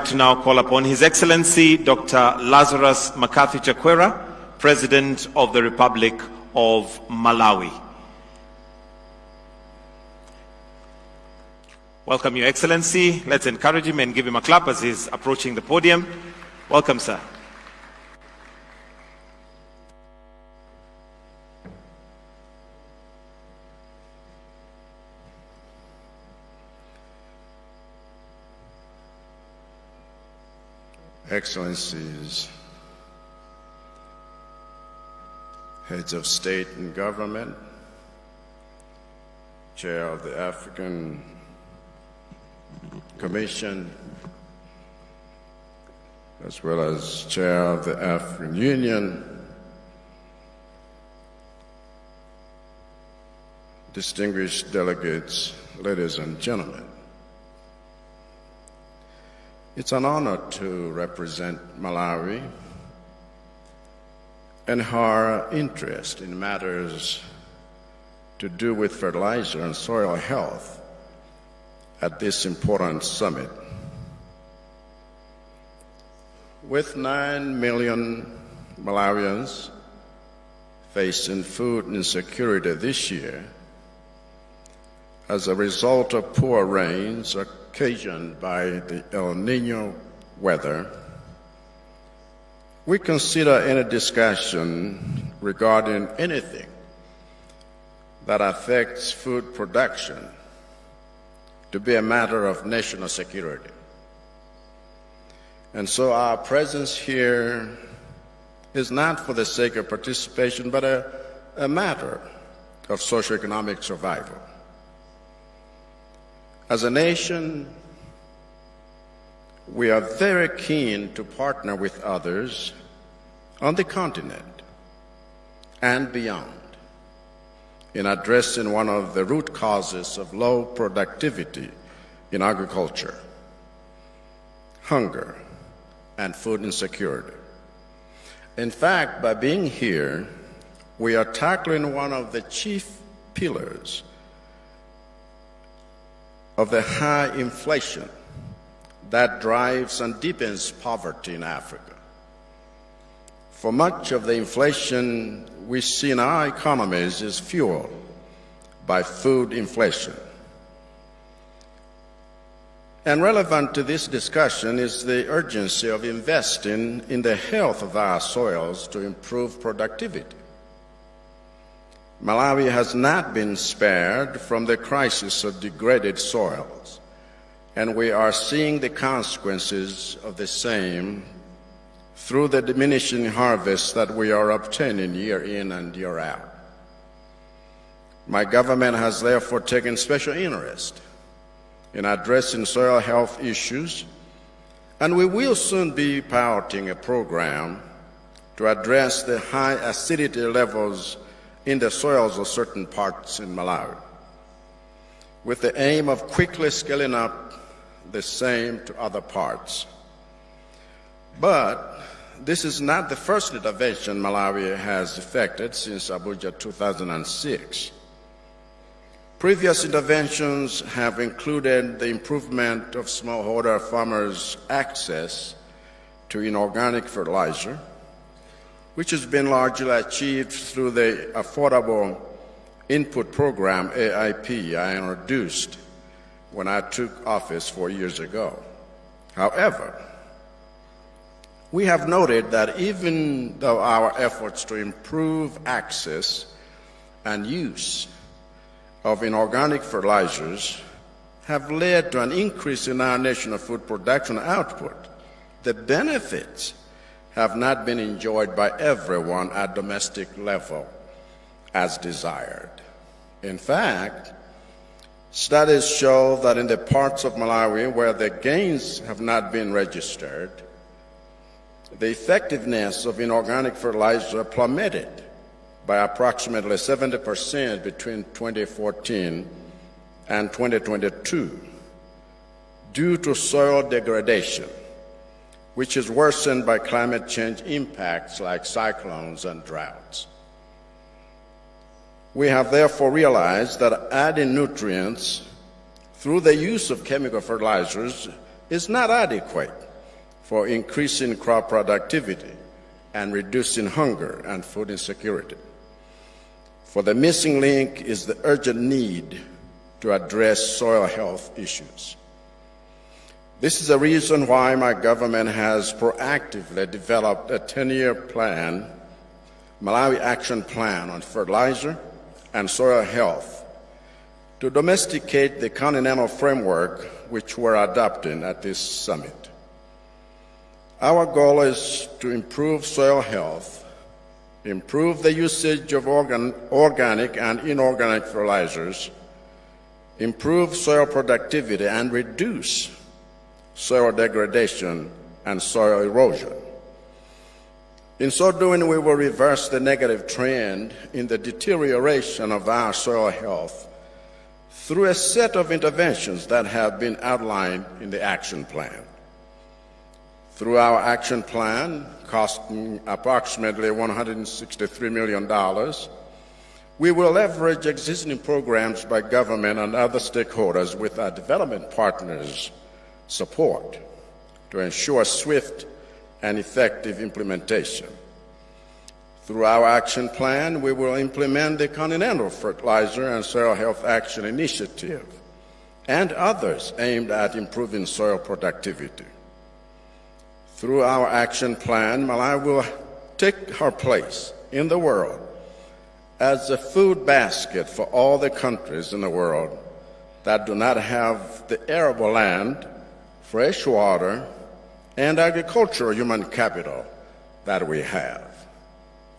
to now call upon His Excellency Dr. Lazarus Chakwera, President of the Republic of Malawi. Welcome, Your Excellency. Let's encourage him and give him a clap as he's approaching the podium. Welcome, sir. Excellencies, heads of state and government, Chair of the African Commission, as well as Chair of the African Union, distinguished delegates, ladies and gentlemen. It's an honor to represent Malawi and her interest in matters to do with fertilizer and soil health at this important summit. With 9 million Malawians facing food insecurity this year as a result of poor rains occasioned by the El Niño weather, we consider any discussion regarding anything that affects food production to be a matter of national security. And so our presence here is not for the sake of participation, but a matter of socioeconomic survival. As a nation, we are very keen to partner with others on the continent and beyond in addressing one of the root causes of low productivity in agriculture: hunger and food insecurity. In fact, by being here, we are tackling one of the chief pillars of the high inflation that drives and deepens poverty in Africa. For much of the inflation we see in our economies is fueled by food inflation. And relevant to this discussion is the urgency of investing in the health of our soils to improve productivity. Malawi has not been spared from the crisis of degraded soils, and we are seeing the consequences of the same through the diminishing harvests that we are obtaining year in and year out. My government has therefore taken special interest in addressing soil health issues, and we will soon be piloting a program to address the high acidity levels in the soils of certain parts in Malawi, with the aim of quickly scaling up the same to other parts. But this is not the first intervention Malawi has effected since Abuja 2006. Previous interventions have included the improvement of smallholder farmers' access to inorganic fertilizer, which has been largely achieved through the Affordable Input Program, AIP, I introduced when I took office 4 years ago. However, we have noted that even though our efforts to improve access and use of inorganic fertilizers have led to an increase in our national food production output, the benefits have not been enjoyed by everyone at domestic level as desired. In fact, studies show that in the parts of Malawi where the gains have not been registered, the effectiveness of inorganic fertilizer plummeted by approximately 70% between 2014 and 2022 due to soil degradation, which is worsened by climate change impacts like cyclones and droughts. We have therefore realized that adding nutrients through the use of chemical fertilizers is not adequate for increasing crop productivity and reducing hunger and food insecurity. For the missing link is the urgent need to address soil health issues. This is the reason why my government has proactively developed a 10-year plan, Malawi Action Plan on fertilizer and soil health, to domesticate the continental framework which we're adopting at this summit. Our goal is to improve soil health, improve the usage of organic and inorganic fertilizers, improve soil productivity, and reduce soil degradation and soil erosion. In so doing, we will reverse the negative trend in the deterioration of our soil health through a set of interventions that have been outlined in the action plan. Through our action plan, costing approximately $163 million, we will leverage existing programs by government and other stakeholders with our development partners' support to ensure swift and effective implementation. Through our action plan, we will implement the Continental Fertilizer and Soil Health Action Initiative and others aimed at improving soil productivity. Through our action plan, Malawi will take her place in the world as a food basket for all the countries in the world that do not have the arable land, fresh water, and agricultural human capital that we have.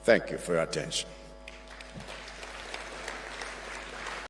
Thank you for your attention.